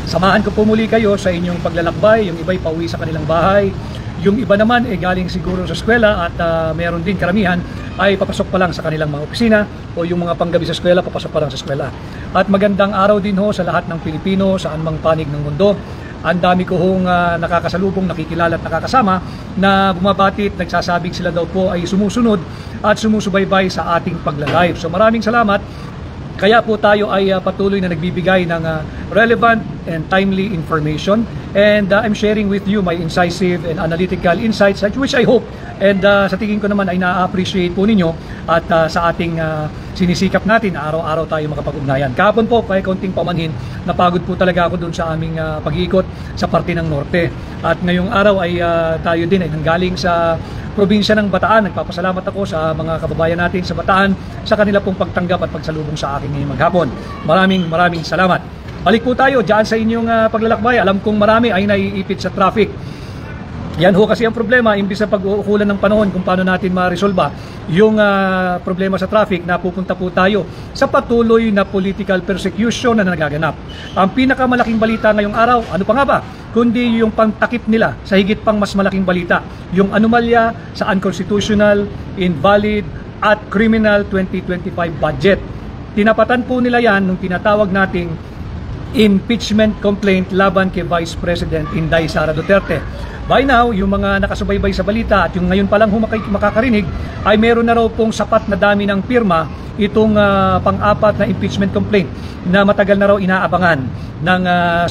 Samahan ko po muli kayo sa inyong paglalakbay. Yung iba'y pauwi sa kanilang bahay. Yung iba naman galing siguro sa eskwela at meron din karamihan ay papasok pa lang sa kanilang mga opisina o yung mga panggabi sa eskwela, papasok pa lang sa eskwela. At magandang araw din ho sa lahat ng Pilipino sa anumang panig ng mundo. Ang dami ko hong nakakasalubong, nakikilala at nakakasama na bumabati at nagsasabing sila daw po ay sumusunod at sumusubaybay sa ating pagla-live. So maraming salamat. Kaya po tayo ay patuloy na nagbibigay ng relevant and timely information, and I'm sharing with you my incisive and analytical insights which I hope and sa tingin ko naman ay na-appreciate po ninyo at sa ating sinisikap natin araw-araw tayo makapag-ugnayan. Kahapon po, kaya kaunting pamanhin, napagod po talaga ako doon sa aming pag-iikot sa parte ng Norte. At ngayong araw ay tayo din ay nanggaling sa probinsya ng Bataan. Nagpapasalamat ako sa mga kababayan natin sa Bataan sa kanila pong pagtanggap at pagsalubong sa akin ngayong maghapon. Maraming salamat. Balik po tayo dyan sa inyong paglalakbay. Alam kong marami ay naiipit sa traffic. Yan ho kasi ang problema, imbis sa pag-uukulan ng panahon kung paano natin ma-resolba yung problema sa traffic, napupunta po tayo sa patuloy na political persecution na nagaganap. Ang pinakamalaking balita ngayong araw, ano pa nga ba? Kundi yung pangtakip nila sa higit pang mas malaking balita, yung anomalya sa unconstitutional, invalid at criminal 2025 budget. Tinapatan po nila yan nung tinatawag nating impeachment complaint laban kay Vice President Inday Sara Duterte. By now, yung mga nakasubaybay sa balita at yung ngayon pa lang makakarinig ay meron na raw pong sapat na dami ng pirma itong pang-apat na impeachment complaint na matagal na raw inaabangan ng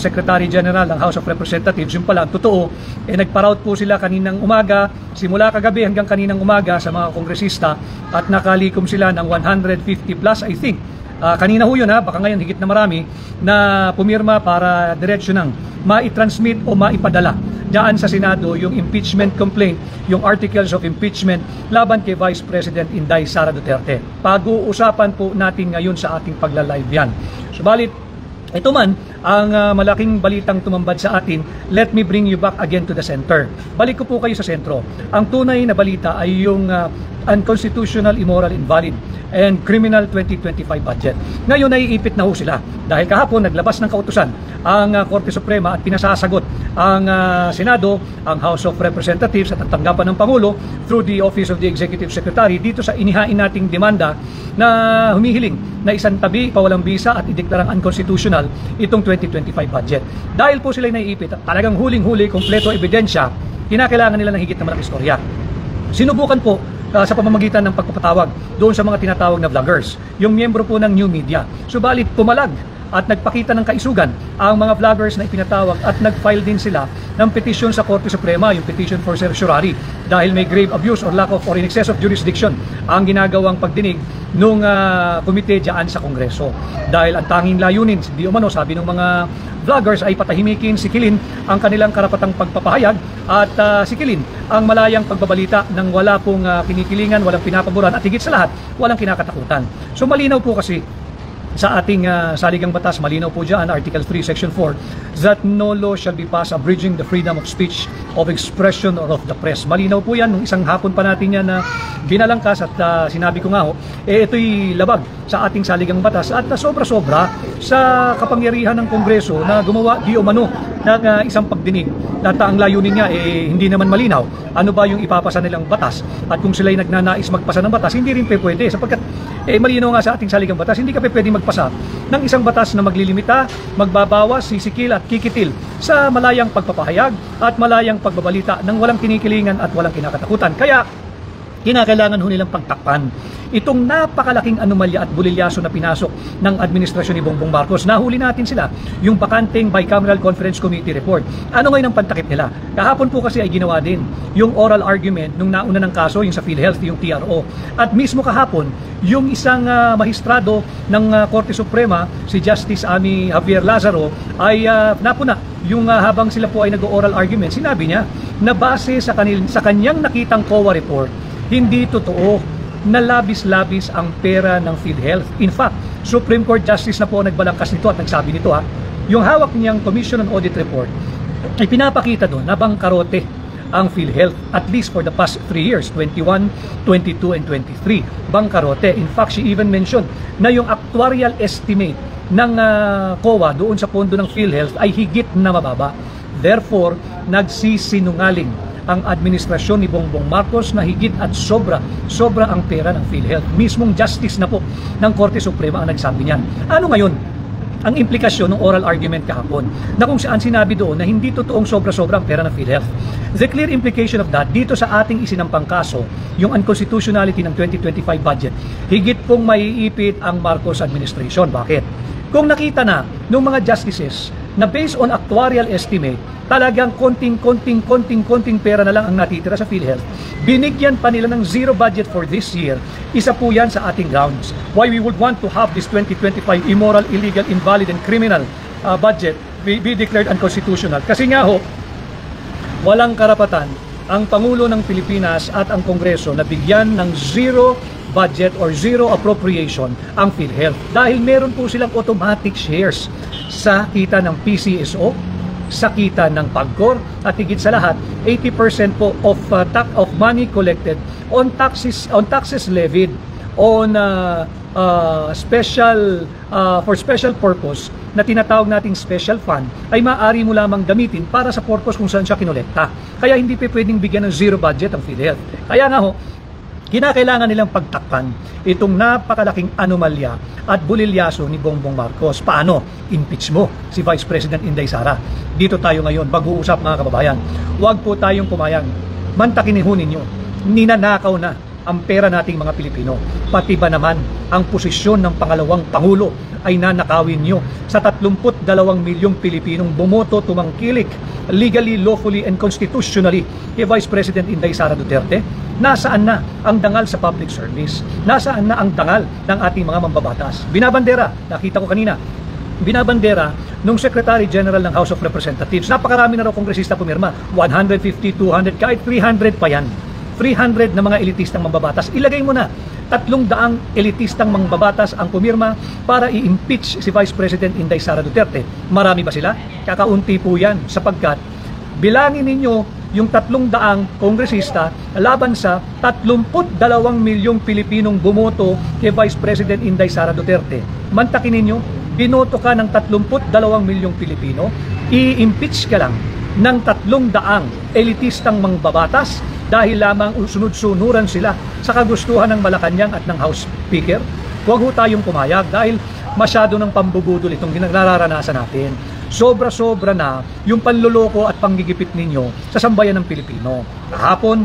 Secretary General ng House of Representatives. Yung pala, totoo, nagpa-route po sila kaninang umaga, simula kagabi hanggang kaninang umaga sa mga kongresista at nakalikom sila ng 150 plus, I think. Kanina ho yun baka ngayon higit na marami na pumirma para diretsyo ng mai-transmit o maipadala dyan sa Senado yung impeachment complaint, yung articles of impeachment laban kay Vice President Inday Sara Duterte. Pag-uusapan po natin ngayon sa ating pagla-live yan. Subalit, ito man, ang malaking balitang tumambad sa atin, let me bring you back again to the center. Balik ko po kayo sa sentro. Ang tunay na balita ay yung unconstitutional, immoral, invalid, and criminal 2025 budget. Ngayon ay iipit na ho sila dahil kahapon naglabas ng kautusan ang Korte Suprema at pinasasagot ang Senado, ang House of Representatives at ang tanggapan ng Pangulo through the Office of the Executive Secretary dito sa inihain nating demanda na humihiling na isang tabi, pawalang bisa at ideklarang unconstitutional itong 2025 budget. Dahil po sila naiipit at talagang huling-huli, kompleto ebidensya, kinakailangan nila ng higit na malaking istorya. Sinubukan po sa pamamagitan ng pagpapatawag doon sa mga tinatawag na vloggers, yung miyembro po ng new media. Subalit pumalag at nagpakita ng kaisugan ang mga vloggers na ipinatawag at nag-file din sila ng petition sa Korte Suprema, yung petition for certiorari, dahil may grave abuse or lack of or in excess of jurisdiction ang ginagawang pagdinig nung komite dyan sa Kongreso. Dahil ang tanging layunin, di umano sabi ng mga vloggers ay patahimikin, sikilin ang kanilang karapatang pagpapahayag at sikilin ang malayang pagbabalita ng wala pong kinikilingan, walang pinapaboran at higit sa lahat, walang kinakatakutan. So malinaw po kasi sa ating saligang batas, malinaw po dyan, Article 3, Section 4, that no law shall be passed abridging the freedom of speech, of expression, or of the press. Malinaw po yan, nung isang hapon pa natin yan na binalangkas at sinabi ko nga ito'y labag sa ating saligang batas at sobra-sobra sa kapangyarihan ng Kongreso na gumawa di umano ng isang pagdinig. At ang layunin niya hindi naman malinaw ano ba yung ipapasa nilang batas, at kung sila'y nagnanais magpasa ng batas, hindi rin pwede sapagkat malinaw nga sa ating saligang batas, hindi ka pwedeng magpasa ng isang batas na maglilimita, magbabawas, sisikil at kikitil sa malayang pagpapahayag at malayang pagbabalita ng walang kinikilingan at walang kinakatakutan. Kaya kinakailangan ho nilang pagtakpan itong napakalaking anomalya at bulilyaso na pinasok ng administrasyon ni Bongbong Marcos. Nahuli natin sila, yung bakanteng Bicameral Conference Committee report. Ano ngayon ang pantakip nila? Kahapon po kasi ay ginawa din yung oral argument nung nauna ng kaso, yung sa PhilHealth, yung TRO. At mismo kahapon, yung isang magistrado ng Korte Suprema, si Justice Amy Javier Lazaro, ay napuna yung habang sila po ay nag-oral argument, sinabi niya na base sa kanyang nakitang COA report, hindi totoo na labis-labis ang pera ng PhilHealth. In fact, Supreme Court Justice na po nagbalangkas nito at nagsabi nito yung hawak niyang Commission on Audit Report ay pinapakita doon na bangkarote ang PhilHealth at least for the past 3 years, 21, 22, and 23. Bangkarote. In fact, she even mentioned na yung actuarial estimate ng COA doon sa pondo ng PhilHealth ay higit na mababa. Therefore, nagsisinungaling ang administrasyon ni Bongbong Marcos na higit at sobra ang pera ng PhilHealth. Mismong justice na po ng Korte Suprema ang nagsabi niyan. Ano ngayon ang implikasyon ng oral argument kahapon na kung saan sinabi doon na hindi totoong sobra-sobra ang pera ng PhilHealth? The clear implication of that dito sa ating isinampang kaso, yung unconstitutionality ng 2025 budget, higit pong maiipit ang Marcos administration. Bakit? Kung nakita na ng mga justices na based on actuarial estimate, talagang konting pera na lang ang natitira sa PhilHealth, binigyan pa nila ng zero budget for this year. Isa po yan sa ating grounds why we would want to have this 2025 immoral, illegal, invalid, and criminal budget be declared unconstitutional. Kasi nga ho, walang karapatan ang Pangulo ng Pilipinas at ang Kongreso na bigyan ng zero budget or zero appropriation ang PhilHealth dahil meron po silang automatic shares sa kita ng PCSO, sa kita ng PAGCOR, at higit sa lahat 80% po of money collected on taxes levied on for special purpose na tinatawag nating special fund ay maaari mo lamang gamitin para sa purpose kung saan siya kinolekta. Kaya hindi pa pwedeng bigyan ng zero budget ang PhilHealth. Kaya nga ho, kinakailangan nilang pagtakpan itong napakalaking anomalya at bulilyaso ni Bongbong Marcos. Paano? Impeach mo si Vice President Inday Sara. Dito tayo ngayon, mag-uusap mga kababayan. Huwag po tayong pumayag. Mantakinihunin nyo, ninanakaw na ang pera nating mga Pilipino. Pati ba naman ang posisyon ng pangalawang Pangulo ay nanakawin nyo sa 32 milyong Pilipinong bumoto tumangkilik legally, lawfully, and constitutionally kay Vice President Inday Sara Duterte? Nasaan na ang dangal sa public service? Nasaan na ang dangal ng ating mga mambabatas? Binabandera, nakita ko kanina, binabandera nung Secretary General ng House of Representatives. Napakarami na raw kongresista pumirma. 150, 200, kahit 300 pa yan. 300 na mga elitistang mambabatas. Ilagay mo na 300 elitistang mambabatas ang pumirma para i-impeach si Vice President Inday Sara Duterte. Marami ba sila? Kakaunti po yan sapagkat bilangin ninyo yung 300 kongresista laban sa 32 milyong Pilipinong bumoto kay Vice President Inday Sara Duterte. Mantakin ninyo, binoto ka ng 32 milyong Pilipino, i-impeach ka lang ng 300 elitistang mambabatas dahil lamang sunod-sunuran sila sa kagustuhan ng Malacanang at ng House Speaker. Huwag ho tayong pumayag dahil masyado ng pambubudol itong nararanasan natin. Sobra-sobra na yung panloloko at panggigipit ninyo sa sambayan ng Pilipino. Kahapon,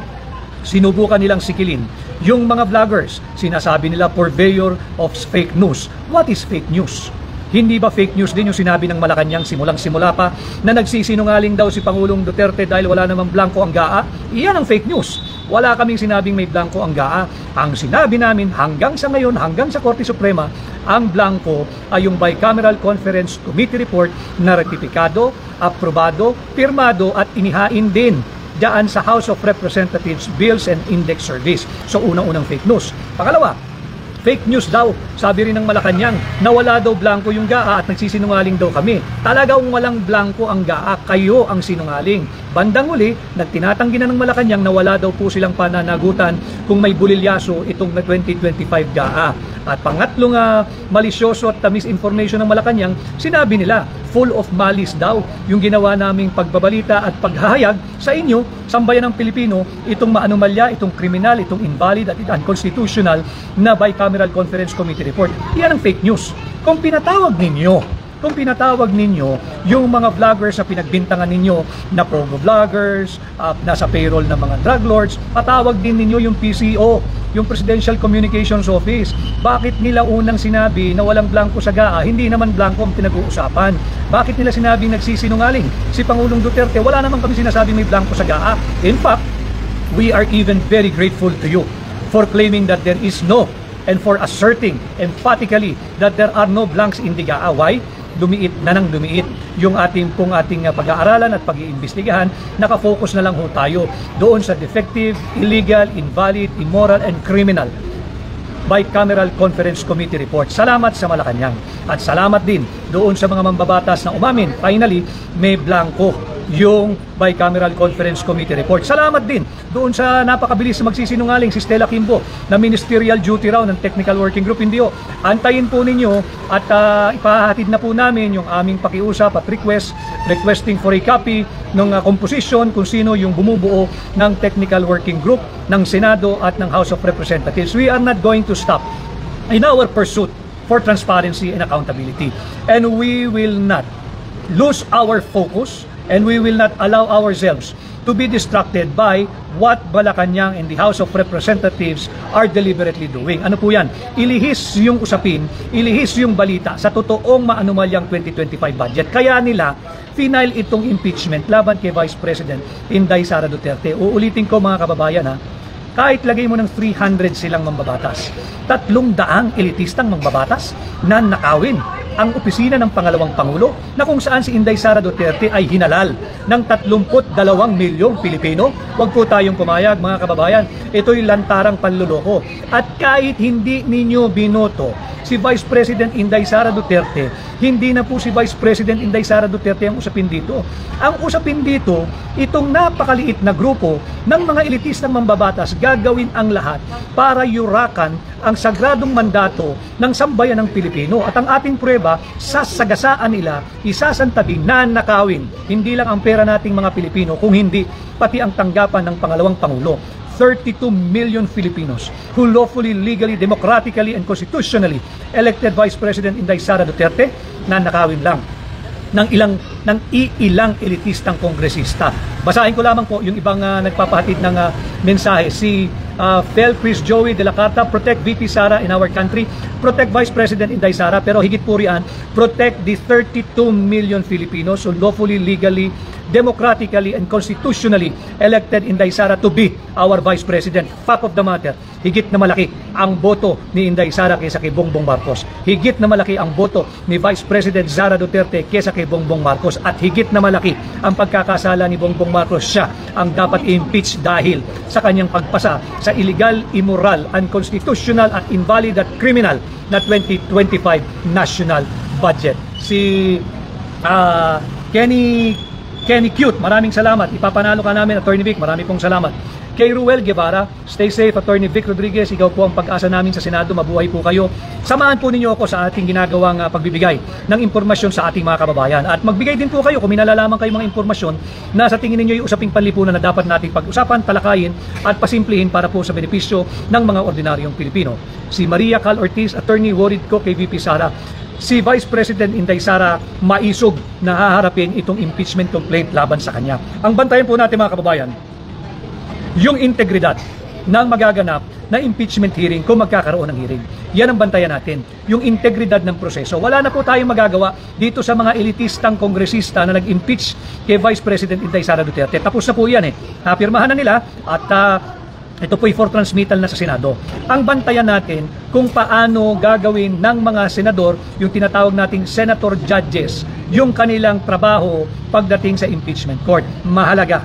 sinubukan nilang sikilin yung mga vloggers. Sinasabi nila purveyor of fake news. What is fake news? Hindi ba fake news din yung sinabi ng Malacanang simulang-simula pa na nagsisinungaling daw si Pangulong Duterte dahil wala namang blanco ang GAA? Iyan ang fake news. Wala kaming sinabing may blanco ang GAA. Ang sinabi namin hanggang sa ngayon, hanggang sa Korte Suprema, ang blanco ay yung Bicameral Conference Committee report na ratifikado, aprobado, pirmado at inihain din dyan sa House of Representatives Bills and Index Service. So unang-unang fake news. Pangalawa, fake news daw. Sabi rin ng Malacanang na wala daw blanco yung GAA at nagsisinungaling daw kami. Talagang walang blanco ang GAA. Kayo ang sinungaling. Bandang uli, nagtinatanggi na ng Malacanang na wala daw po silang pananagutan kung may bulilyaso itong 2025 GAA. At pangatlong malisyoso at misinformation ng Malacanang, sinabi nila, full of malice daw yung ginawa naming pagbabalita at paghahayag sa inyo, sambayan ng Pilipino, itong maanomalya, itong kriminal, itong invalid at unconstitutional na Bicameral Conference Committee report. Yan ang fake news. Kung pinatawag ninyo yung mga vloggers na pinagbintangan ninyo na progo vloggers, nasa payroll ng mga drug lords, patawag din ninyo yung PCO, yung Presidential Communications Office. Bakit nila unang sinabi na walang blanco sa GAA? Hindi naman blanco ang pinag-uusapan. Bakit nila sinabing nagsisinungaling si Pangulong Duterte? Wala naman kami sinasabing may blanco sa GAA. In fact, we are even very grateful to you for claiming that there is no, and for asserting emphatically that there are no blanks in the GAA. Why? Dumiit na nang dumiit yung ating pag-aaralan at pag-iimbestigahan. Nakafocus na lang ho tayo doon sa defective, illegal, invalid, immoral, and criminal Bicameral Conference Committee report. Salamat sa Malacanang at salamat din doon sa mga mambabatas na umamin. Finally, may blanco yung Bicameral Conference Committee report. Salamat din doon sa napakabilis na magsisinungaling si Stella Kimbo na ministerial duty raw ng Technical Working Group. Hindi o, antayin po ninyo at ipahatid na po namin yung aming pakiusap at requesting for a copy ng composition kung sino yung bumubuo ng Technical Working Group ng Senado at ng House of Representatives. We are not going to stop in our pursuit for transparency and accountability. And we will not lose our focus and we will not allow ourselves to be distracted by what Malacanang and the House of Representatives are deliberately doing. Ano po yan? Ilihis yung usapin, ilihis yung balita sa totoong maanumalyang 2025 budget. Kaya nila final itong impeachment laban kay Vice President Inday Sara Duterte. Uulitin ko mga kababayan ha, kahit lagay mo ng 300 silang mambabatas, 300 elitistang mambabatas na nakawin ang opisina ng pangalawang Pangulo na kung saan si Inday Sara Duterte ay hinalal ng 32 milyong Pilipino. Huwag po tayong pumayag mga kababayan. Ito'y lantarang panluloko. At kahit hindi ninyo binoto si Vice President Inday Sara Duterte, hindi na po si Vice President Inday Sara Duterte ang usapin dito. Ang usapin dito, itong napakaliit na grupo ng mga elitistang mambabatas gagawin ang lahat para yurakan ang sagradong mandato ng sambayan ng Pilipino. At ang ating prueba, sasagasaan nila, isasantabi na nakawin hindi lang ang pera nating mga Pilipino, kung hindi pati ang tanggapan ng pangalawang Pangulo. 32 million Filipinos who lawfully, legally, democratically, and constitutionally elected Vice President Inday Sara Duterte na nakawin lang ng ilang elitistang kongresista. Basahin ko lamang po yung ibang nagpapahatid ng mensahe. Si Fel Chris Joey de la Carta, protect VP Sara in our country, protect Vice President Inday Sara, pero higit po riyan, protect the 32 million Filipinos who lawfully, legally, democratically, and constitutionally elected Inday Sara to be our Vice President. Fact of the matter, higit na malaki ang boto ni Inday Sara kaysa kay Bongbong Marcos. Higit na malaki ang boto ni Vice President Sara Duterte kaysa kay Bongbong Marcos. At higit na malaki ang pagkakasala ni Bongbong Marcos. Siya ang dapat i-impeach dahil sa kanyang pagpasa sa illegal, immoral, unconstitutional at invalid at criminal na 2025 national budget. Si Kenny Cute, maraming salamat. Ipapanalo ka namin, Attorney Vic. Marami pong salamat. Kay Ruel Guevara, stay safe, Attorney Vic Rodriguez. Ikaw po ang pag-asa namin sa Senado. Mabuhay po kayo. Samahan po ninyo ako sa ating ginagawang pagbibigay ng impormasyon sa ating mga kababayan. At magbigay din po kayo kung may nalalaman kayong mga impormasyon na sa tingin ninyo yung usaping panlipunan na dapat nating pag-usapan, talakayin at pasimplihin para po sa benepisyo ng mga ordinaryong Pilipino. Si Maria Cal Ortiz, Attorney, worried ko kay VP Sara. Si Vice President Inday Sara maisog na haharapin itong impeachment complaint laban sa kanya. Ang bantayan po natin mga kababayan, yung integridad ng magaganap na impeachment hearing kung magkakaroon ng hearing. Yan ang bantayan natin, yung integridad ng proseso. Wala na po tayong magagawa dito sa mga elitistang kongresista na nag-impeach kay Vice President Inday Sara Duterte. Tapos na po yan eh. Napirmahan na nila at ito po'y for transmittal na sa Senado. Ang bantayan natin kung paano gagawin ng mga senador, yung tinatawag nating senator judges, yung kanilang trabaho pagdating sa impeachment court. Mahalaga.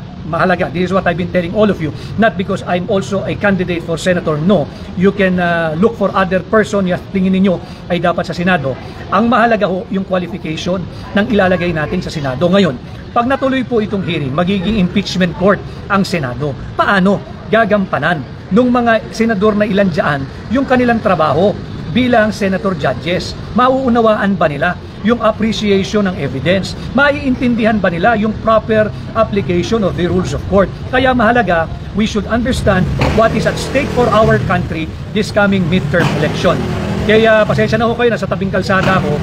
This is what I've been telling all of you. Not because I'm also a candidate for senator. No, you can look for other person yung tingin ninyo ay dapat sa Senado. Ang mahalaga ho yung qualification ng ilalagay natin sa Senado. Ngayon, pag natuloy po itong hearing, magiging impeachment court ang Senado. Paano gagampanan nung mga senador na ilan dyan yung kanilang trabaho bilang senator judges? Mauunawaan ba nila yung appreciation ng evidence? Maiintindihan ba nila yung proper application of the rules of court? Kaya mahalaga, we should understand what is at stake for our country this coming midterm election. Kaya pasensya na ho kayo, nasa tabing kalsada ko,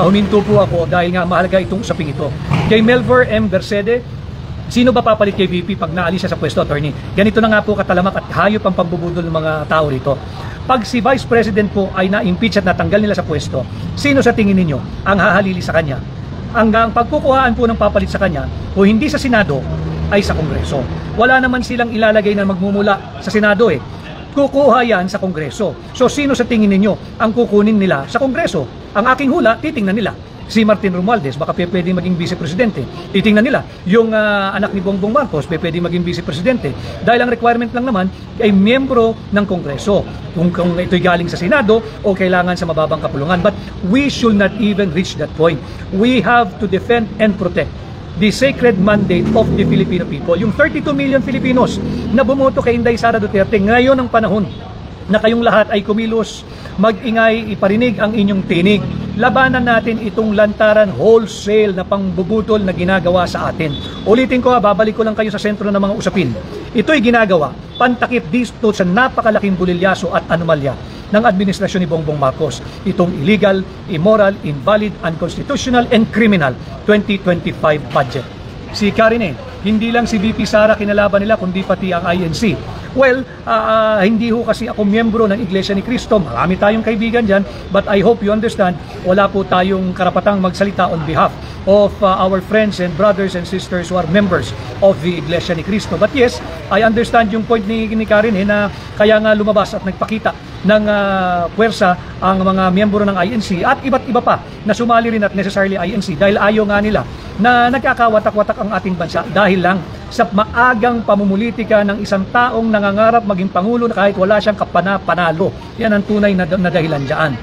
huminto po ako dahil nga mahalaga itong usaping ito. Kay Melvor M. Bersede, sino ba papalit kay VP pag naalis siya sa pwesto, Attorney? Ganito na nga po katalamak at hayop ang pagbubudol ng mga tao rito. Pag si Vice President po ay na-impeach at natanggal nila sa pwesto, sino sa tingin ninyo ang hahalili sa kanya? Ang pagkukuhaan po ng papalit sa kanya, o hindi sa Senado, ay sa Kongreso. Wala naman silang ilalagay na magmumula sa Senado eh. Kukuha yan sa Kongreso. So sino sa tingin ninyo ang kukunin nila sa Kongreso? Ang aking hula, titingnan nila. Si Martin Romualdez, baka pwedeng maging vice-presidente. Titingnan nila. Yung anak ni Bongbong Marcos, pwedeng maging vice-presidente. Dahil ang requirement lang naman ay miyembro ng Kongreso. Kung ito'y galing sa Senado o kailangan sa mababang kapulungan. But we should not even reach that point. We have to defend and protect the sacred mandate of the Filipino people. Yung 32 million Filipinos na bumoto kay Inday Sara Duterte, ngayon ang panahon na kayong lahat ay kumilos, mag-ingay, iparinig ang inyong tinig. Labanan natin itong lantaran wholesale na pangbubutol na ginagawa sa atin. Ulitin ko, babalik ko lang kayo sa sentro ng mga usapin. Ito'y ginagawa pantakip dito sa napakalaking bulilyaso at anomalya ng administrasyon ni Bongbong Marcos. Itong illegal, immoral, invalid, unconstitutional, and criminal 2025 budget. Si Karine, hindi lang si VP Sara kinalaban nila, kundi pati ang INC. Well, hindi ho kasi ako miyembro ng Iglesia ni Cristo. Marami tayong kaibigan dyan, but I hope you understand, wala po tayong karapatang magsalita on behalf of our friends and brothers and sisters who are members of the Iglesia ni Cristo. But yes, I understand yung point ni Karen na kaya nga lumabas at nagpakita ng puwersa ang mga miyembro ng INC at iba't iba pa na sumali rin at necessarily INC dahil ayaw nga nila na nagkakawatak-watak ang ating bansa dahil lang sa maagang pamumulitika ng isang taong nangangarap maging Pangulo na kahit wala siyang kapana-panalo. Yan ang tunay na dahilan dyan.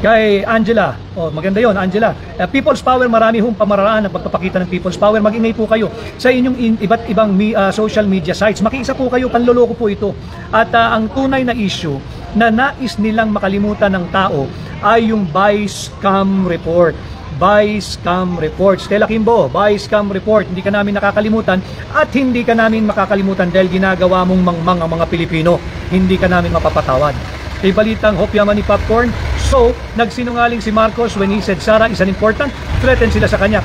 Kay Angela, maganda yon Angela. People's Power, marami hong pamaraan ng pagpapakita ng People's Power. Mag-ingay po kayo sa inyong iba't ibang social media sites. Makiisa po kayo, panloloko po ito. At ang tunay na issue na nais nilang makalimutan ng tao ay yung buy scam report. Buy scam report. Stella Kimbo, buy scam report. Hindi ka namin nakakalimutan at hindi ka namin makakalimutan dahil ginagawa mong mangmang ang mga Pilipino. Hindi ka namin mapapatawad. Kay balitang hopyaman ni Popcorn. So, nagsinungaling si Marcos when he said Sara is an important, threaten sila sa kanya.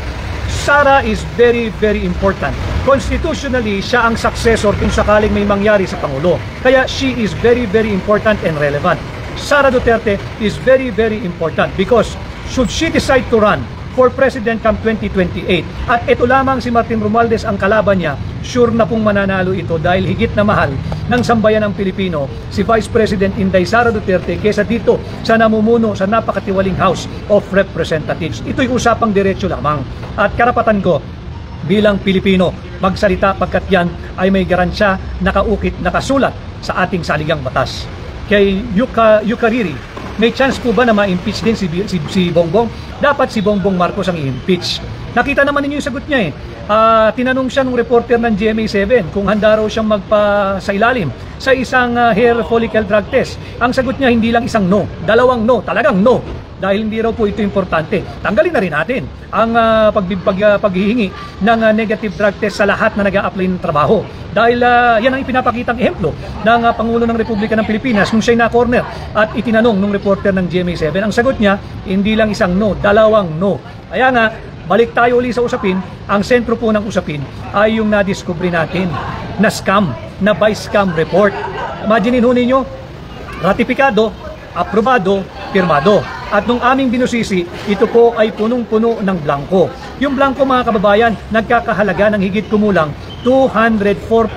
Sara is very, very important. Constitutionally, siya ang successor kung sakaling may mangyari sa Pangulo. Kaya she is very, very important and relevant. Sara Duterte is very, very important because should she decide to run for President come 2028 at ito lamang si Martin Romualdez ang kalaban niya, sure na pong mananalo ito dahil higit na mahal ng sambayan ng Pilipino si Vice President Inday Sara Duterte kesa dito sa namumuno sa napakatiwaling House of Representatives. Ito'y usapang diretso lamang at karapatan ko bilang Pilipino magsalita pagkat yan ay may garansya, nakaukit, nakasulat sa ating saligang batas. Kay Yukariri, may chance po ba na ma-impeach din si Bongbong? Dapat si Bongbong Marcos ang i-impeach. Nakita naman ninyo yung sagot niya eh. Tinanong siya ng reporter ng GMA7 kung handa raw siyang magpa sa ilalim sa isang hair follicle drug test. Ang sagot niya hindi lang isang no, dalawang no, talagang no. Dahil hindi raw po ito importante. Tanggalin na rin natin ang paghihingi ng negative drug test sa lahat na nag-a-apply ng trabaho. Dahil yan ang ipinapakitang ehemplo ng Pangulo ng Republika ng Pilipinas nung siya'y na-corner at itinanong ng reporter ng GMA7. Ang sagot niya, hindi lang isang no, dalawang no. Kaya nga, balik tayo uli sa usapin. Ang sentro po ng usapin ay yung nadiskubre natin na scam, na buy scam report. Imagine ho ninyo, ratifikado, aprobado, pirmado. At nung aming binusisi, ito po ay punong-puno ng blanco. Yung blanco mga kababayan, nagkakahalaga ng higit kumulang 241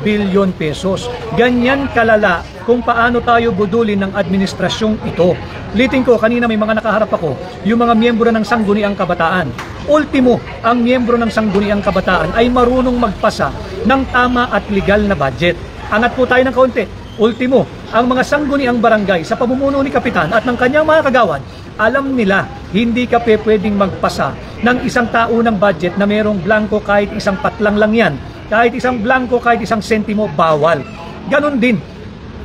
billion pesos. Ganyan kalala kung paano tayo budulin ng administrasyong ito. Liting ko, kanina may mga nakaharap ako, yung mga miyembro ng Sangguniang Kabataan. Ultimo, ang miyembro ng Sangguniang Kabataan ay marunong magpasa ng tama at legal na budget. Angat po tayo ng kaunti. Ultimo, ang mga sangguniang barangay sa pamumuno ni Kapitan at ng kanyang mga kagawad, alam nila hindi ka pwedeng magpasa ng isang taunang budget na merong blanco kahit isang patlang lang yan. Kahit isang blanco, kahit isang sentimo, bawal. Ganon din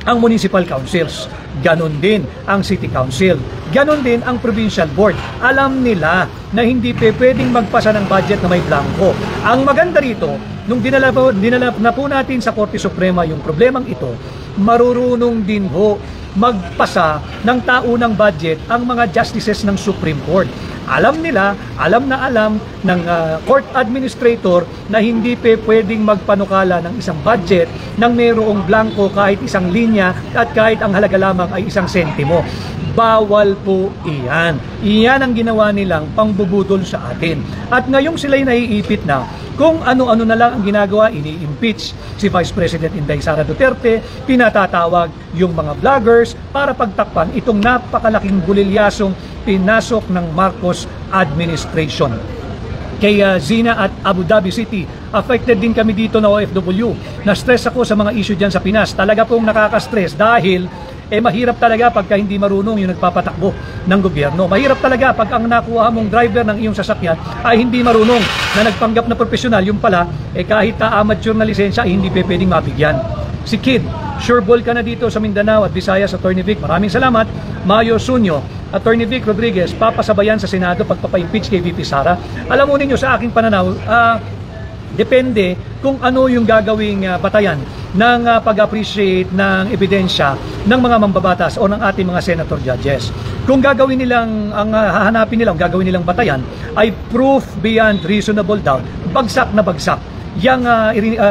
ang municipal councils. Ganon din ang city council. Ganon din ang provincial board. Alam nila na hindi pwedeng magpasa ng budget na may blanco. Ang maganda rito, nung dinala na po natin sa Korte Suprema yung problemang ito, marurunong din ho magpasa ng taunang budget ang mga justices ng Supreme Court. Alam nila, alam ng court administrator na hindi pwedeng magpanukala ng isang budget nang mayroong blanco kahit isang linya at kahit ang halaga lamang ay isang sentimo. Bawal po iyan. Iyan ang ginawa nilang pangbubudol sa atin. At ngayong sila'y naiipit na kung ano-ano na lang ang ginagawa, ini-impeach si Vice President Inday Sara Duterte, pinatatawag yung mga vloggers para pagtakpan itong napakalaking bulilyasong pinasok ng Marcos administration. Kay Zina at Abu Dhabi City, affected din kami dito na OFW. Na-stress ako sa mga issue dyan sa Pinas. Talaga pong nakaka-stress dahil mahirap talaga pagka hindi marunong yung nagpapatakbo ng gobyerno. Mahirap talaga pag ang nakuha mong driver ng iyong sasakyan ay hindi marunong, na nagpanggap na profesional, yung pala kahit amateur na lisensya ay hindi pwedeng mabigyan. Si Kid, sure ball ka na dito sa Mindanao at Visayas, Attorney Vic. Maraming salamat. Mayo Sunyo, Attorney Vic Rodriguez, papasabayan sa Senado pagpapa-impeach kay VP Sara. Alam mo ninyo, sa aking pananaw, depende kung ano yung gagawing batayan ng pag-appreciate ng ebidensya ng mga mambabatas o ng ating mga senator judges. Kung gagawin nilang, ang hahanapin nilang, gagawin nilang batayan ay proof beyond reasonable doubt, bagsak na bagsak yung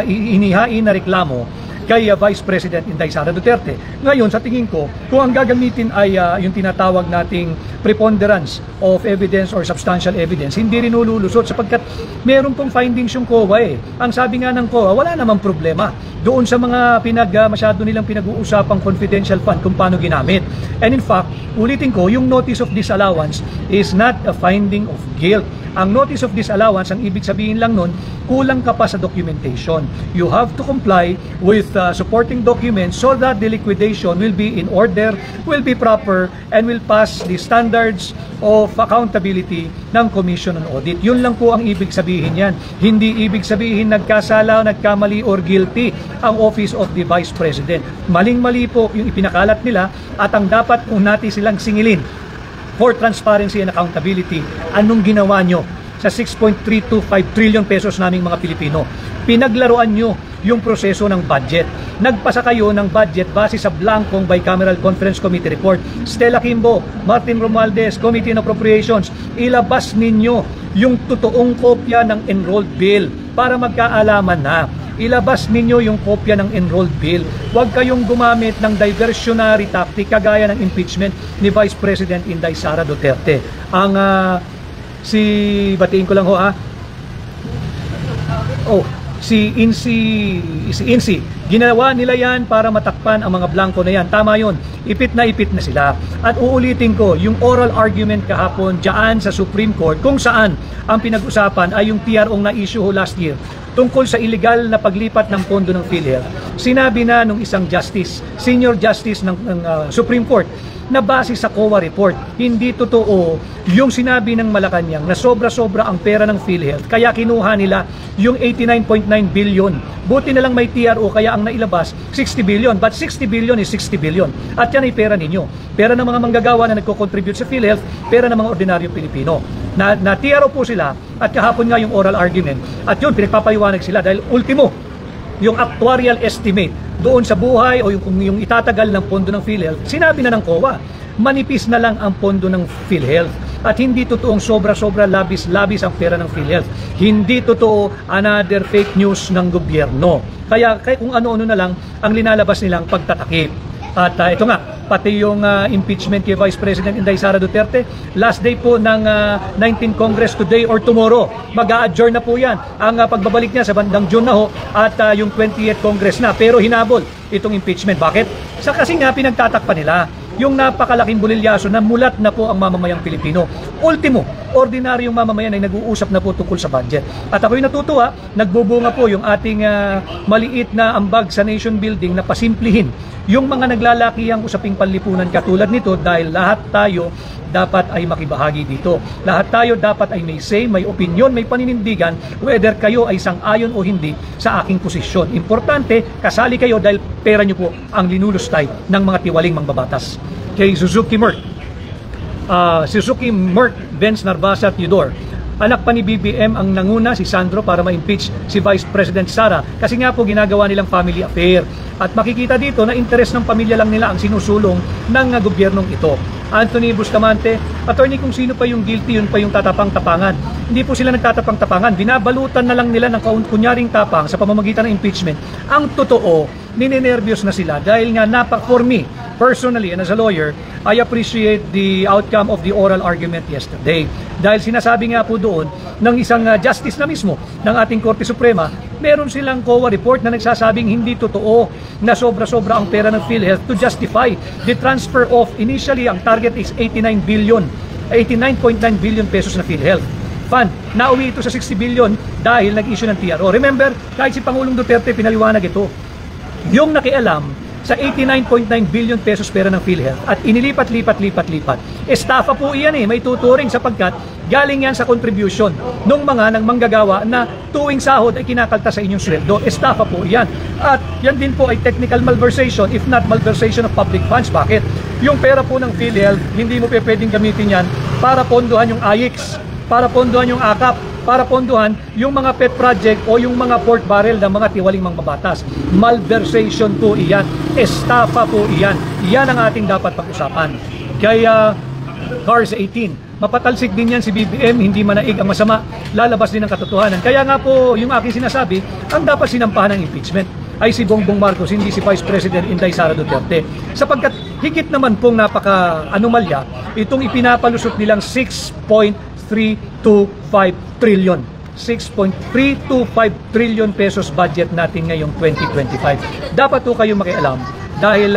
inihain na reklamo kay Vice President Inday Sara Duterte. Ngayon, sa tingin ko, kung ang gagamitin ay yung tinatawag nating preponderance of evidence or substantial evidence, hindi rin ululusot sapagkat meron pong findings yung COA . Ang sabi nga ng COA, wala namang problema doon sa mga masyado nilang pinag-uusapang confidential fund kung paano ginamit. And in fact, ulitin ko, yung notice of disallowance is not a finding of guilt. Ang notice of disallowance, ang ibig sabihin lang nun, kulang ka pa sa documentation. You have to comply with supporting documents so that the liquidation will be in order, will be proper, and will pass the standards of accountability ng Commission on Audit. Yun lang po ang ibig sabihin yan. Hindi ibig sabihin nagkasala, nagkamali, or guilty ang Office of the Vice President. Maling-mali po yung ipinakalat nila at ang dapat kung natin silang singilin for transparency and accountability, anong ginawa nyo sa 6.325 trillion pesos naming mga Pilipino? Pinaglaruan nyo yung proseso ng budget. Nagpasa kayo ng budget base sa blankong Bicameral Conference Committee report. Stella Kimbo, Martin Romualdez, Committee on Appropriations, ilabas ninyo yung totoong kopya ng enrolled bill para magkaalaman na. Ilabas ninyo yung kopya ng enrolled bill. Huwag kayong gumamit ng diversionary tactic kagaya ng impeachment ni Vice President Inday Sara Duterte. Ang batiin ko lang ho si INSI, ginawa nila yan para matakpan ang mga blanco na yan. Tama yun, ipit na sila. At uulitin ko, yung oral argument kahapon dyan sa Supreme Court, kung saan ang pinag-usapan ay yung TRO na issue last year tungkol sa illegal na paglipat ng pondo ng PhilHealth. Sinabi na nung isang justice, senior justice ng Supreme Court, na base sa COA report, hindi totoo yung sinabi ng Malacanang na sobra-sobra ang pera ng PhilHealth, kaya kinuha nila yung 89.9 billion. Buti na lang may TRO, kaya ang nailabas 60 billion, but 60 billion is 60 billion. At yan ay pera ninyo. Pera ng mga manggagawa na nagko-contribute sa PhilHealth, pera ng mga ordinaryong Pilipino. Na TRO po sila, at kahapon nga yung oral argument. At yun, pinagpapaliwanag sila dahil ultimo, yung actuarial estimate doon sa buhay o yung itatagal ng pondo ng PhilHealth, sinabi na ng COA, manipis na lang ang pondo ng PhilHealth. At hindi totoong sobra-sobra labis ang pera ng PhilHealth. Hindi totoo another fake news ng gobyerno. Kaya kung ano-ano na lang ang linalabas nilang pagtatakip. At ito nga, pati yung impeachment kay Vice President Inday Sara Duterte, last day po ng 19th Congress today or tomorrow. Mag-a-adjourn na po yan. Ang pagbabalik niya sa bandang June na ho at yung 20th Congress na. Pero hinabol itong impeachment. Bakit? Kasi nga pinagtatakpan nila yung napakalaking bulilyaso na mulat na po ang mamamayang Pilipino. Ultimo, ordinaryong mamamayan ay nag-uusap na po tungkol sa budget. At ako'y natutuwa, nagbubunga po yung ating maliit na ambag sa nation building na pasimplihin yung mga naglalakihang usaping panlipunan katulad nito dahil lahat tayo dapat ay makibahagi dito. Lahat tayo dapat ay may say, may opinion, may paninindigan, whether kayo ay sang-ayon o hindi sa aking posisyon. Importante, kasali kayo dahil pera nyo po ang linulustay ng mga tiwaling mangbabatas. Kay Suzuki Merck, Benz Narvasa Theodore, anak pa ni BBM ang nanguna, si Sandro, para ma-impeach si Vice President Sara kasi nga po ginagawa nilang family affair. At makikita dito na interes ng pamilya lang nila ang sinusulong ng gobyernong ito. Anthony Bustamante, attorney, kung sino pa yung guilty, yun pa yung tatapang-tapangan. Hindi po sila nagtatapang-tapangan. Binabalutan na lang nila ng kunyaring tapang sa pamamagitan ng impeachment. Ang totoo, ninenervyos na sila dahil nga for me, personally and as a lawyer, I appreciate the outcome of the oral argument yesterday. Dahil sinasabi nga po doon ng isang justice na mismo ng ating Korte Suprema, meron silang COA report na nagsasabing hindi totoo na sobra-sobra ang pera ng PhilHealth to justify the transfer of, initially ang target is 89.9 billion pesos na PhilHealth fund. Nauwi ito sa 60 billion dahil nag-issue ng TRO. Remember, kahit si Pangulong Duterte pinaliwanag ito. Yung nakialam sa 89.9 billion pesos pera ng PhilHealth at inilipat-lipat. Estafa po iyan may tuturing sapagkat galing yan sa contribution ng mga nang manggagawa na tuwing sahod ay kinakalta sa inyong sweldo. Estafa po iyan. At yan din po ay technical malversation, if not malversation of public funds. Bakit? Yung pera po ng PhilHealth, hindi mo pwedeng gamitin yan para pondohan yung AIX, para pondohan yung AKAP, para pondohan yung mga pet project o yung mga pork barrel ng mga tiwaling mangbabatas. Malversation po iyan. Estafa po iyan. Iyan ang ating dapat pag-usapan. Kaya Cars 18, mapatalsik din yan si BBM, hindi manaig ang masama, lalabas din ang katotohanan. Kaya nga po yung aking sinasabi, ang dapat sinampahan ng impeachment ay si Bongbong Marcos, hindi si Vice President Inday Sara Duterte. Sapagkat higit naman pong napaka-anomalya itong ipinapalusot nilang 6.325 trillion. 6.325 trillion pesos budget natin ngayong 2025. Dapat po kayo makialam dahil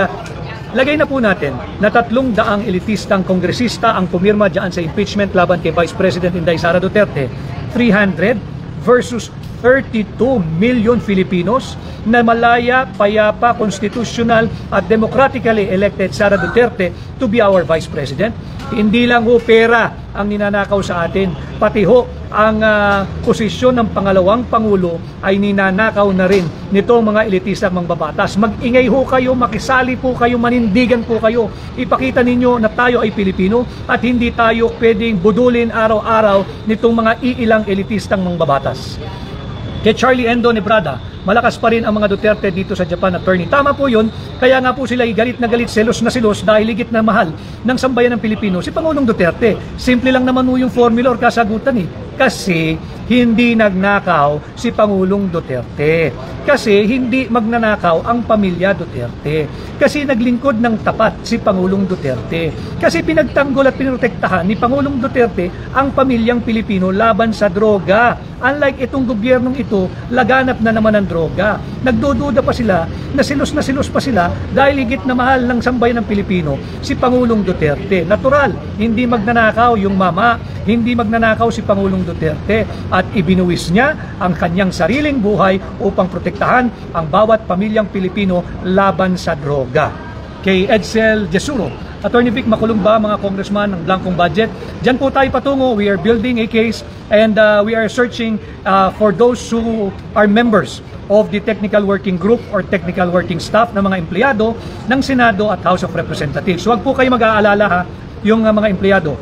lagay na po natin na 300 elitistang kongresista ang pumirma dyan sa impeachment laban kay Vice President Inday Sara Duterte. 300 versus 32 million Filipinos na malaya, payapa, constitutional at democratically elected Sara Duterte to be our Vice President. Hindi lang ho pera ang ninanakaw sa atin, pati ho ang posisyon ng pangalawang Pangulo ay ninanakaw na rin nitong mga elitistang mangbabatas. Mag-ingay ho kayo, makisali po kayo, manindigan po kayo. Ipakita ninyo na tayo ay Pilipino at hindi tayo pwedeng budulin araw-araw nitong mga iilang elitistang mangbabatas. Kay Charlie Endo Nebrada, malakas pa rin ang mga Duterte dito sa Japan, attorney. Tama po yun, kaya nga po sila galit na galit, selos na selos dahil higit na mahal ng sambayan ng Pilipino si Pangulong Duterte. Simple lang naman po yung formula or kasagutan kasi hindi nagnakaw si Pangulong Duterte. Kasi hindi magnanakaw ang pamilya Duterte. Kasi naglingkod ng tapat si Pangulong Duterte. Kasi pinagtanggol at pinotektahan ni Pangulong Duterte ang pamilyang Pilipino laban sa droga. Unlike itong gobyernong ito, laganap na naman ang droga. Nagdududa pa sila, na silos pa sila dahil higit na mahal ng sambayan ng Pilipino si Pangulong Duterte. Natural, hindi magnanakaw yung mama, hindi magnanakaw si Pangulong Duterte at ibinuwis niya ang kanyang sariling buhay upang protektahan ang bawat pamilyang Pilipino laban sa droga. Kay Edsel Jesuro, Attorney Vic, makulong ba mga congressman ng blankong budget? Diyan po tayo patungo. We are building a case and we are searching for those who are members of the technical working group or technical working staff ng mga empleyado ng Senado at House of Representatives. Huwag po kayo mag-aalala ha, yung mga empleyado,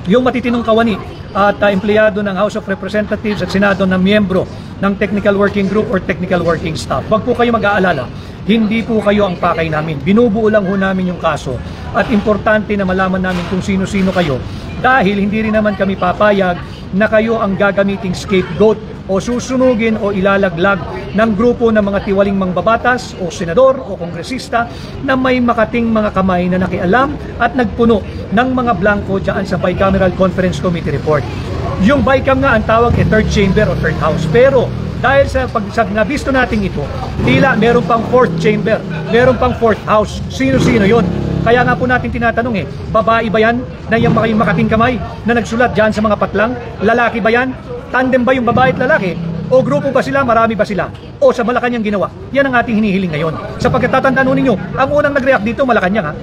yung matitinong kawani at empleyado ng House of Representatives at Senado na miyembro ng technical working group or technical working staff. Huwag po kayo mag-aalala. Hindi po kayo ang pakay namin. Binubuo lang ho namin yung kaso. At importante na malaman namin kung sino-sino kayo. Dahil hindi rin naman kami papayag na kayo ang gagamiting scapegoat o susunugin o ilalaglag ng grupo ng mga tiwaling mangbabatas o senador o kongresista na may makating mga kamay na nakialam at nagpuno ng mga blanco dyan sa Bicameral Conference Committee report. Yung BICAM nga ang tawag third chamber o third house. Pero dahil sa nabisto natin ito, tila meron pang fourth chamber, meron pang fourth house. Sino-sino yon? Kaya nga po natin tinatanong babae ba yan na yung makating kamay na nagsulat dyan sa mga patlang? Lalaki ba yan? Tandem ba yung babae at lalaki? O grupo ba sila? Marami ba sila? O sa Malacanang ginawa? Yan ang ating hinihiling ngayon. Sapagkat tatandaan ninyo, ang unang nag-react dito, Malacanang ha?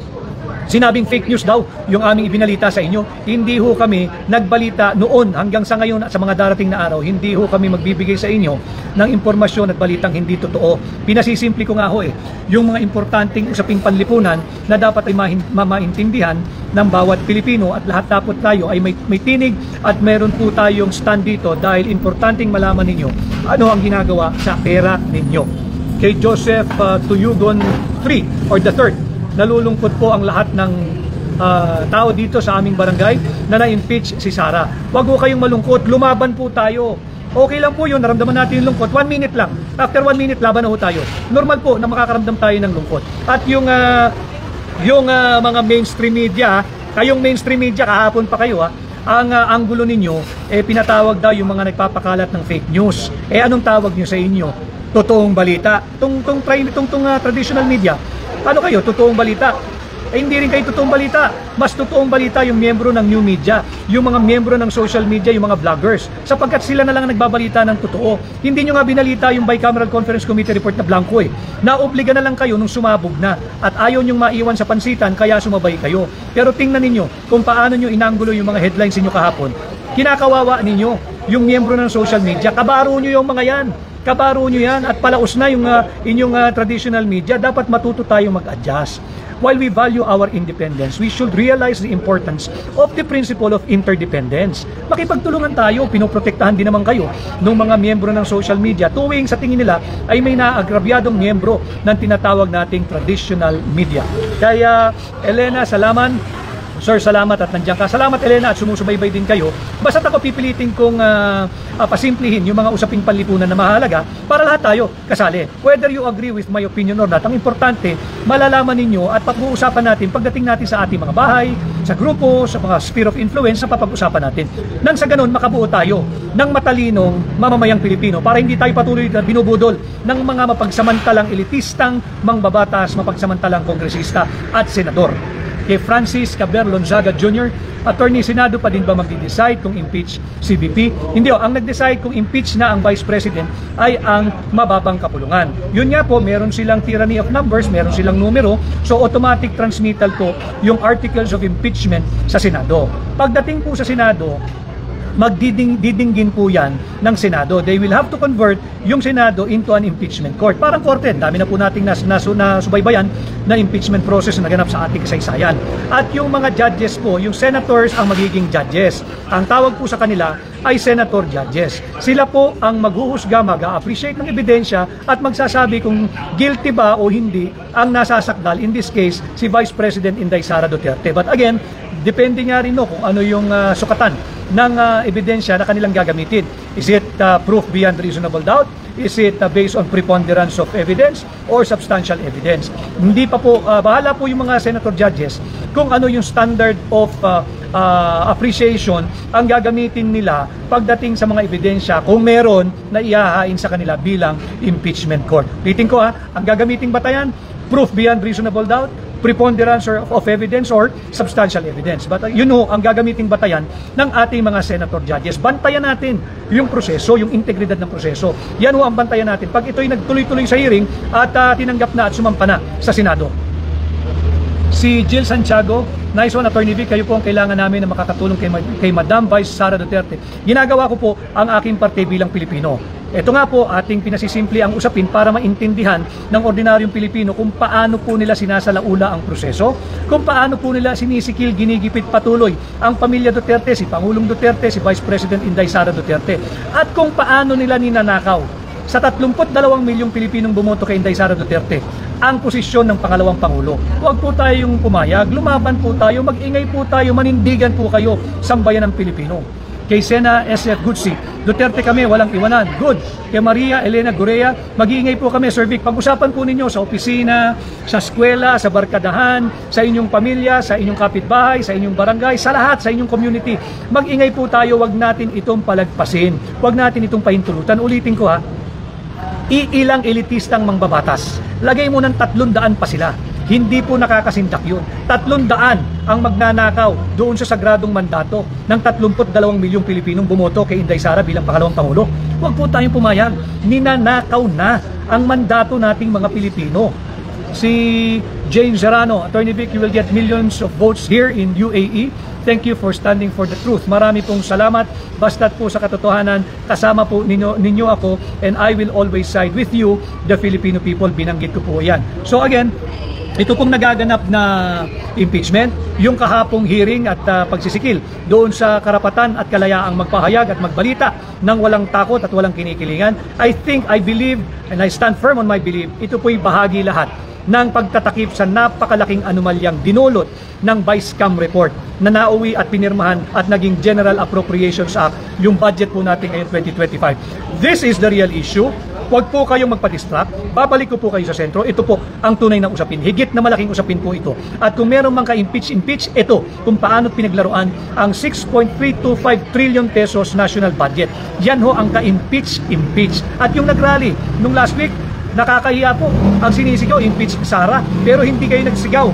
Sinabing fake news daw yung aming ibinalita sa inyo. Hindi ho kami nagbalita noon hanggang sa ngayon at sa mga darating na araw. Hindi ho kami magbibigay sa inyo ng impormasyon at balitang hindi totoo. Pinasisimple ko nga ho yung mga importanteng usaping panlipunan na dapat ay maintindihan ng bawat Pilipino at lahat dapat tayo ay may tinig at meron po tayong stand dito dahil importanteng malaman ninyo ano ang ginagawa sa pera ninyo. Kay Joseph Tuyugon III or the Third, nalulungkot po ang lahat ng tao dito sa aming barangay na na-impeach si Sara. Huwag po kayong malungkot, lumaban po tayo. Okay lang po yun, naramdaman natin yung lungkot. 1 minute lang. After 1 minute, laban na po tayo. Normal po na makakaramdam tayo ng lungkot. At yung mga mainstream media, kayong mainstream media, kahapon pa kayo ang anggulo ninyo, pinatawag daw yung mga nagpapakalat ng fake news. Anong tawag nyo sa inyo? Totoong balita. Traditional media, ano kayo? Totoong balita. eh hindi rin kayo totoong balita. Mas totoong balita yung miyembro ng new media, yung mga miyembro ng social media, yung mga vloggers, sapagkat sila na lang nagbabalita ng totoo. Hindi nyo nga binalita yung Bicameral Conference Committee report na blanco eh. Naobliga na lang kayo nung sumabog na at ayaw nyong maiwan sa pansitan kaya sumabay kayo. Pero tingnan ninyo kung paano nyo inanggulo yung mga headlines ninyo kahapon. Kinakawawa ninyo yung miyembro ng social media. Kabaro nyo yung mga yan. Kabaro nyo yan at palaos na yung inyong traditional media. Dapat matuto tayong mag-adjust. While we value our independence, we should realize the importance of the principle of interdependence. Makipagtulungan tayo, pinoprotektahan din naman kayo ng mga miyembro ng social media tuwing sa tingin nila ay may naagrabyadong miyembro ng tinatawag nating traditional media. Kaya Elena, salamat. Sir, salamat at nandiyan ka. Salamat Elena at sumusubaybay din kayo. Basta't ako pipilitin kong pasimplihin yung mga usaping panlipunan na mahalaga para lahat tayo kasali. Whether you agree with my opinion or not, ang importante, malalaman ninyo at pag-uusapan natin pagdating natin sa ating mga bahay, sa grupo, sa mga sphere of influence na papag-usapan natin. Nang sa ganun, makabuo tayo ng matalinong mamamayang Pilipino para hindi tayo patuloy na binubudol ng mga mapagsamantalang elitistang mangbabatas, mapagsamantalang kongresista at senador. Kay Francis Caber Lonzaga Jr., Attorney Senado pa din ba magdi-decide kung impeach si VP? Hindi ang nag-decide kung impeach na ang Vice President ay ang mababang kapulungan. Yun nga po, meron silang tyranny of numbers, meron silang numero, so automatic transmittal po yung articles of impeachment sa Senado. Pagdating po sa Senado, magdidinggin po yan ng Senado. They will have to convert yung Senado into an impeachment court. Parang korte, dami na po nating nasubaybayan na impeachment process na naganap sa ating kasaysayan. At yung mga judges po, yung senators ang magiging judges. Ang tawag po sa kanila ay senator judges. Sila po ang maghuhusga, mag-appreciate ng ebidensya at magsasabi kung guilty ba o hindi ang nasasakdal, in this case, si Vice President Inday Sara Duterte. But again, depende nga rin kung ano yung sukatan ng ebidensya na kanilang gagamitin. Is it proof beyond reasonable doubt? Is it based on preponderance of evidence or substantial evidence? Hindi pa po, bahala po yung mga senator judges kung ano yung standard of appreciation ang gagamitin nila pagdating sa mga ebidensya kung meron na ihahain sa kanila bilang impeachment court. Piting ko ang gagamiting batayan, proof beyond reasonable doubt, preponderance of evidence or substantial evidence. But ang gagamiting batayan ng ating mga senator judges. Bantayan natin yung proseso, yung integridad ng proseso. Yan ang bantayan natin. Pag ito'y nagtuloy-tuloy sa hearing at tinanggap na at sumampa na sa Senado. Si Jill Santiago, nice one, Attorney Vic, kayo po ang kailangan namin na makakatulong kay Madam Vice Sara Duterte. Ginagawa ko po ang aking parte bilang Pilipino. Ito nga po, ating pinasisimple ang usapin para maintindihan ng ordinaryong Pilipino kung paano po nila sinasalaula ang proseso, kung paano po nila sinisikil, ginigipit patuloy ang pamilya Duterte, si Pangulong Duterte, si Vice President Inday Sara Duterte, at kung paano nila ninanakaw sa 32 milyong Pilipinong bumoto kay Inday Sara Duterte ang posisyon ng pangalawang Pangulo. Huwag po tayong pumayag, lumaban po tayo, mag-ingay po tayo, manindigan po kayo sambayan ng Pilipino. Kay Sena SF Gutsi, Duterte kami, walang iwanan. Good. Kay Maria Elena Gorea, mag-iingay po kami, Sir Vic. Pag-usapan po ninyo sa opisina, sa eskwela, sa barkadahan, sa inyong pamilya, sa inyong kapitbahay, sa inyong barangay, sa lahat, sa inyong community. Mag-ingay po tayo, wag natin itong palagpasin. Wag natin itong pahintulutan. Ulitin ko iilang elitistang mangbabatas. Lagay mo ng 300 pa sila. Hindi po nakakasindak yun. 300 ang magnanakaw doon sa sagradong mandato ng 32 milyong Pilipinong bumoto kay Inday Sara bilang pangalawang Pangulo. Huwag po tayong pumayag. Ninanakaw na ang mandato nating mga Pilipino. Si James Serrano, Attorney Vic, you will get millions of votes here in UAE. Thank you for standing for the truth. Marami pong salamat. Basta't po sa katotohanan, kasama po ninyo ako, and I will always side with you, the Filipino people. Binanggit ko po yan. So again, ito pong nagaganap na impeachment, yung kahapong hearing at pagsisikil doon sa karapatan at kalayaang magpahayag at magbalita ng walang takot at walang kinikilingan. I believe, and I stand firm on my belief, ito po'y bahagi lahat ng pagtatakip sa napakalaking anomalyang dinulot ng Vice Cam report na nauwi at pinirmahan at naging General Appropriations Act, yung budget po natin ngayon 2025. This is the real issue. Huwag po kayong magpa-distract. Babalik ko po kayo sa sentro. Ito po ang tunay na usapin. Higit na malaking usapin po ito. At kung meron mang ka-impeach, ito kung paano pinaglaruan ang 6.325 trillion pesos national budget. Yan ho ang ka-impeach. At yung nagrally nung last week, nakakahiya po. Ang sinisigaw, impeach Sara. Pero hindi kayo nagsigaw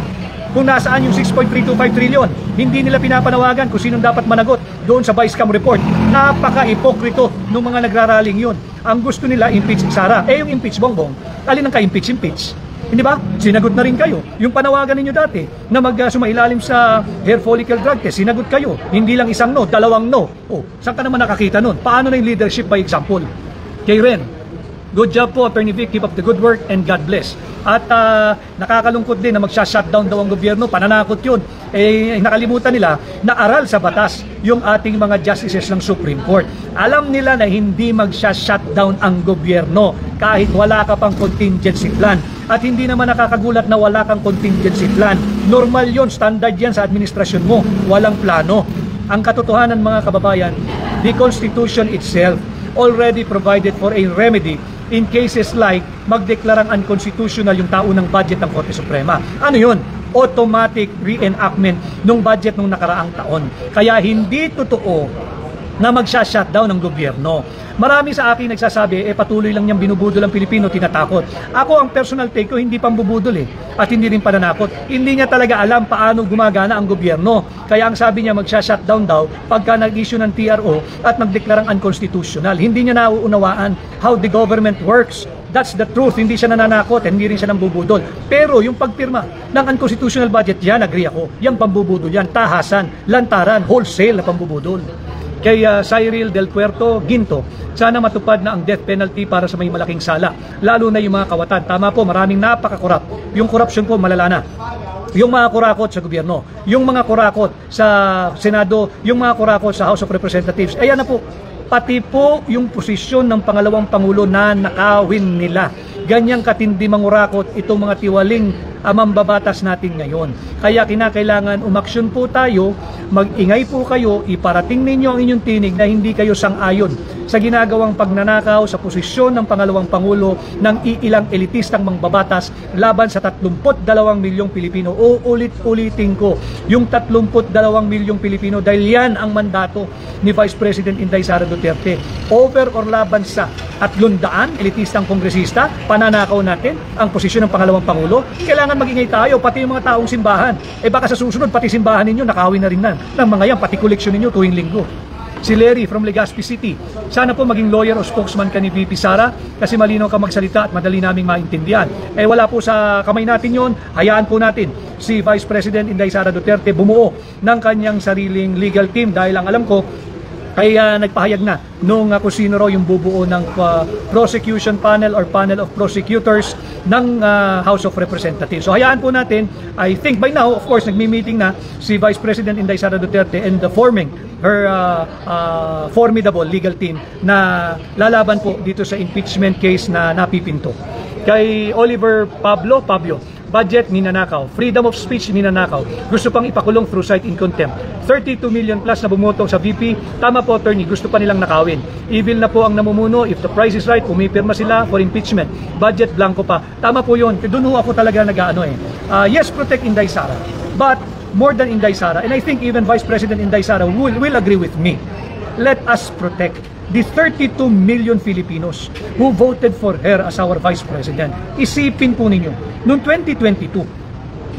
kung nasaan yung 6.325 trillion. Hindi nila pinapanawagan kung sinong dapat managot doon sa Vice Cam report. Napaka-ipokrito ng mga nagraraling yun. Ang gusto nila, impeach Sara. Yung impeach Bongbong, alin ang ka-impeach? Hindi ba? Sinagot na rin kayo. Yung panawagan ninyo dati na sumailalim sa hair follicle drug test, sinagot kayo. Hindi lang isang no, dalawang no. Saan ka naman nakakita nun? Paano na yung leadership by example? Kay Ren, good job po, Attorney Vic. Keep up the good work and God bless. At nakakalungkot din na magsha-shutdown daw ang gobyerno. Pananakot yun. Nakalimutan nila na aral sa batas yung ating mga justices ng Supreme Court. Alam nila na hindi magsha-shutdown ang gobyerno kahit wala ka pang contingency plan. At hindi naman nakakagulat na wala kang contingency plan. Normal yon, standard yan sa administrasyon mo. Walang plano. Ang katotohanan mga kababayan, the Constitution itself already provided for a remedy in cases like magdeklarang unconstitutional yung taunang budget ng Korte Suprema. Ano yun? Automatic reenactment ng budget nung nakaraang taon. Kaya hindi totoo na magsha-shutdown ng gobyerno. Marami sa akin nagsasabi, patuloy lang niyang binubudol ang Pilipino, tinatakot. Ako, ang personal take ko, hindi pambubudol at hindi rin pananakot. Hindi niya talaga alam paano gumagana ang gobyerno. Kaya ang sabi niya, magsha-shutdown daw pagka nag-issue ng TRO at magdeklarang unconstitutional. Hindi niya nauunawaan how the government works. That's the truth. Hindi siya nananakot, hindi rin siya nambubudol. Pero yung pagpirma ng unconstitutional budget, yan, agree ako. Yan pambubudol yan, tahasan, lantaran, wholesale na pambubudol. Kay Cyril Del Puerto Ginto, sana matupad na ang death penalty para sa may malaking sala, lalo na yung mga kawatan. Tama po, maraming napaka-korap. Yung corruption po malala na. Yung mga kurakot sa gobyerno, yung mga kurakot sa Senado, yung mga kurakot sa House of Representatives, ayan na po, pati po yung posisyon ng pangalawang Pangulo na nakawin nila. Ganyang katindi mangurakot itong mga tiwaling mambabatas natin ngayon. Kaya kinakailangan umaksyon po tayo, mag-ingay po kayo, iparating ninyo ang inyong tinig na hindi kayo sang-ayon sa ginagawang pagnanakaw sa posisyon ng pangalawang Pangulo ng iilang elitistang mangbabatas laban sa 32 milyong Pilipino. Ulit-ulitin ko, yung 32 milyong Pilipino dahil yan ang mandato ni Vice President Inday Sara Duterte. Over or laban sa 300 elitistang kongresista, pananakaw natin ang posisyon ng pangalawang Pangulo. Kailangan magingay tayo, pati yung mga taong simbahan. Baka sa susunod, pati simbahan ninyo, nakawin na rin ng mga yan, pati koleksyon ninyo tuwing linggo. Si Larry from Legazpi City, sana po maging lawyer o spokesman ka ni VP Sara kasi malinaw ka magsalita at madali naming maintindihan. Wala po sa kamay natin yon, hayaan po natin si Vice President Inday Sara Duterte bumuo ng kanyang sariling legal team dahil ang alam ko ay nagpahayag na nung kung sino raw yung bubuo ng prosecution panel or panel of prosecutors ng House of Representatives. So hayaan po natin, I think by now, of course, nagmi-meeting na si Vice President Inday Sara Duterte and forming her formidable legal team na lalaban po dito sa impeachment case na napipinto. Kay Oliver Pablo, budget ninanakaw, freedom of speech ninanakaw, gusto pang ipakulong through cite in contempt. 32 million plus na bumotong sa VP, tama po attorney, gusto pa nilang nakawin. Evil na po ang namumuno, if the price is right, pumipirma sila for impeachment. Budget blanco pa, tama po yun. Doon ako talaga nag-ano yes, protect Inday Sara, but more than Inday Sara, and I think even Vice President Inday Sara will agree with me, let us protect the 32 million Filipinos who voted for her as our Vice President. Isipin po ninyo, noong 2022,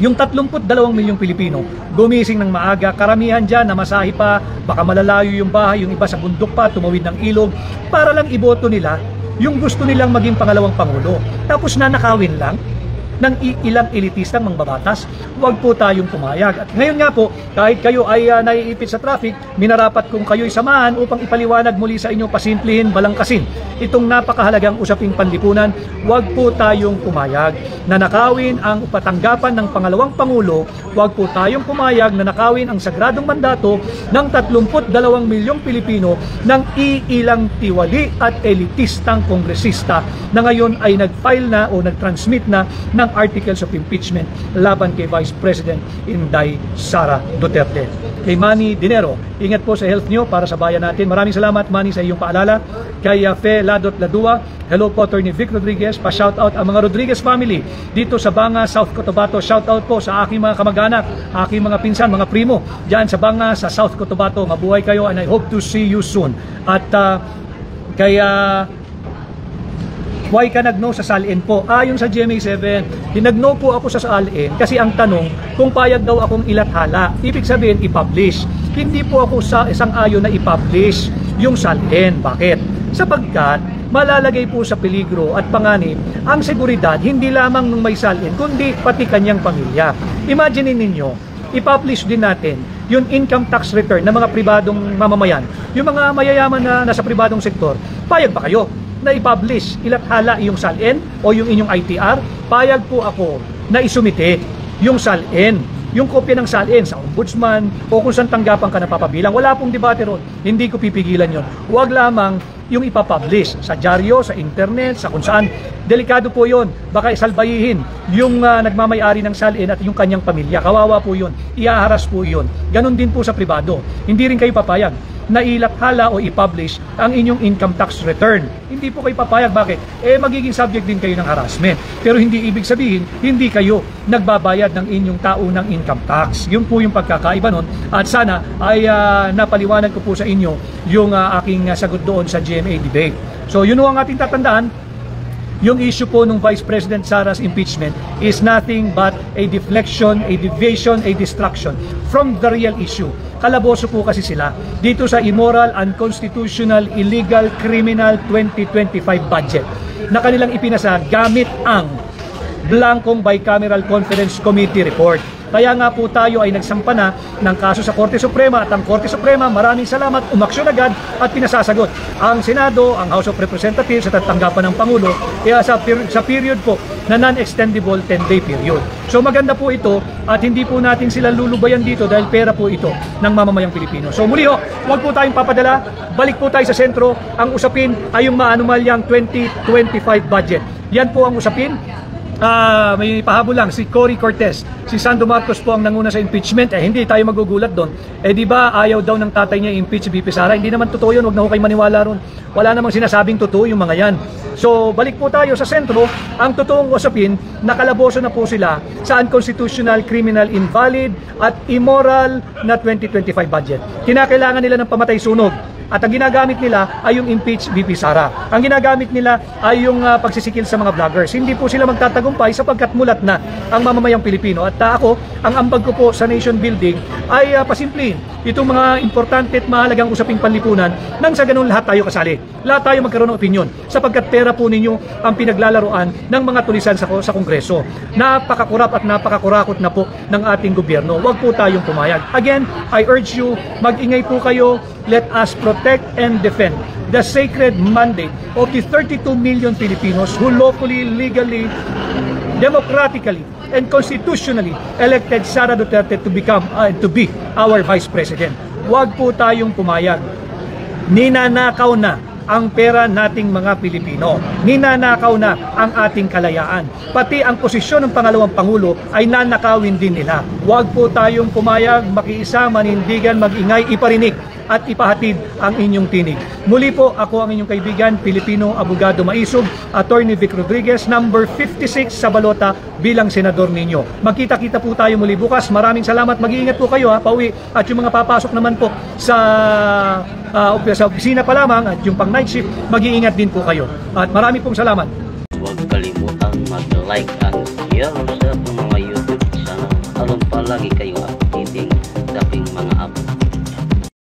yung 32 milyong Pilipino, gumising ng maaga, karamihan dyan, namasahe pa, baka malalayo yung bahay, yung iba sa bundok pa, tumawid ng ilog, para lang iboto nila yung gusto nilang maging pangalawang Pangulo. Tapos nanakawin lang ng ilang elitistang mangbabatas, huwag po tayong pumayag. At ngayon nga po, kahit kayo ay naiipit sa traffic, minarapat kung kayo'y samahan upang ipaliwanag muli sa inyo, pasimplihin, balangkasin itong napakahalagang usaping panlipunan, huwag po tayong pumayag na nakawin ang patanggapan ng pangalawang Pangulo, huwag po tayong pumayag na nakawin ang sagradong mandato ng 32 milyong Pilipino ng iilang tiwali at elitistang kongresista na ngayon ay nag-file na o nag-transmit na ng articles of impeachment laban kay Vice President Inday Sara Duterte. Kay Manny Dinero, ingat po sa health nyo para sa bayan natin. Maraming salamat Manny sa iyong paalala. Kay Fe Ladot Ladua, hello po Attorney Vic Rodriguez, pa-shoutout ang mga Rodriguez family dito sa Banga, South Cotabato. Shoutout po sa aking mga kamag-anak, aking mga pinsan, mga primo dyan sa Banga, sa South Cotabato. Mabuhay kayo and I hope to see you soon. At kay Why ka nag-no sa SALN po? Ayon sa GMA7, nag-no po ako sa SALN kasi ang tanong kung payag daw akong ilathala. Ibig sabihin, i-publish. Hindi po ako sa isang ayon na i-publish yung SALN. Bakit? Sapagkat malalagay po sa peligro at panganib ang seguridad hindi lamang ng may SALN kundi pati kanyang pamilya. Imagine ninyo, i-publish din natin yung income tax return ng mga pribadong mamamayan, yung mga mayayaman na nasa pribadong sektor. Payag ba kayo na i-publish, ilathala yung SALN o yung inyong ITR? Payag po ako na isumite yung SALN, yung kopya ng SALN sa ombudsman o kung saan tanggapan ka napapabilang. Wala pong debate ron. Hindi ko pipigilan yon. Huwag lamang yung ipapublish sa dyaryo, sa internet, sa kung saan. Delikado po yon. Baka isalbayihin yung nagmamayari ng SALN at yung kanyang pamilya. Kawawa po yon. Iaharas po yon. Ganon din po sa pribado. Hindi rin kayo papayag na ilathala o i-publish ang inyong income tax return. Hindi po kayo papayag. Bakit? Magiging subject din kayo ng harassment. Pero hindi ibig sabihin, hindi kayo nagbabayad ng inyong taunang income tax. Yun po yung pagkakaiba nun. At sana ay napaliwanag ko po sa inyo yung aking sagot doon sa GMA debate. So yun ang ating tatandaan. Yung issue po ng Vice President Sara's impeachment is nothing but a deflection, a deviation, a distraction from the real issue. Kalaboso po kasi sila dito sa immoral, unconstitutional, illegal, criminal 2025 budget na kanilang ipinasa gamit ang blankong bicameral conference committee report. Kaya nga po tayo ay nagsampa na ng kaso sa Korte Suprema at ang Korte Suprema, maraming salamat, umaksyon agad at pinasasagot. Ang Senado, ang House of Representatives sa tatanggapan ng Pangulo sa period po na non-extendable 10-day period. So maganda po ito at hindi po natin sila lulubayan dito dahil pera po ito ng mamamayang Pilipino. So muli ho, huwag po tayong papadala, balik po tayo sa sentro. Ang usapin ay yung maanumalyang 2025 budget. Yan po ang usapin. May pahabol lang, si Cory Cortez, si Sando Marcos po ang nanguna sa impeachment. Hindi tayo magugulat doon. Di ba ayaw daw ng tatay niya impeach VP Sara? Hindi naman totoo yun, wag na ho kayo maniwala ron. Wala namang sinasabing totoo yung mga yan. So balik po tayo sa sentro. Ang totoong usapin, nakalaboso na po sila sa unconstitutional, criminal, invalid at immoral na 2025 budget. Kinakailangan nila ng pamatay sunog. At ang ginagamit nila ay yung impeach VP Sara. Ang ginagamit nila ay yung pagsisikil sa mga vloggers. Hindi po sila magtatagumpay sapagkat mulat na ang mamamayang Pilipino. At ako, ang ambag ko po sa nation building ay pasimplin itong mga importante at mahalagang usaping panlipunan nang sa ganun lahat tayo kasali. Lahat tayo magkaroon ng opinion sapagkat pera po ninyo ang pinaglalaroan ng mga tulisan sa Kongreso. Napakakurap at napakakurakot na po ng ating gobyerno. Huwag po tayong pumayag. Again, I urge you, mag-ingay po kayo. Let us protect and defend the sacred mandate of the 32 million Filipinos who lawfully, legally, democratically, and constitutionally elected Sara Duterte to be our Vice President. Huwag po tayong pumayag. Ninanakaw na ang pera nating mga Pilipino. Ninanakaw na ang ating kalayaan. Pati ang posisyon ng pangalawang Pangulo ay nanakawin din nila. Huwag po tayong pumayag, makiisa, manindigan, mag-ingay, iparinig at ipahatid ang inyong tinig. Muli po, ako ang inyong kaibigan, Pilipino Abogado Maisog, Attorney Vic Rodriguez, number 56 sa balota bilang senador ninyo. Magkita-kita po tayo muli bukas. Maraming salamat. Mag-iingat po kayo pauwi. At yung mga papasok naman po sa opisina pa lamang at yung pang night shift, mag-iingat din po kayo. At marami pong salamat. Huwag kalimutang mag-like and share sa mga YouTube channel. Alon palagi kayo updating sa aking mga upload.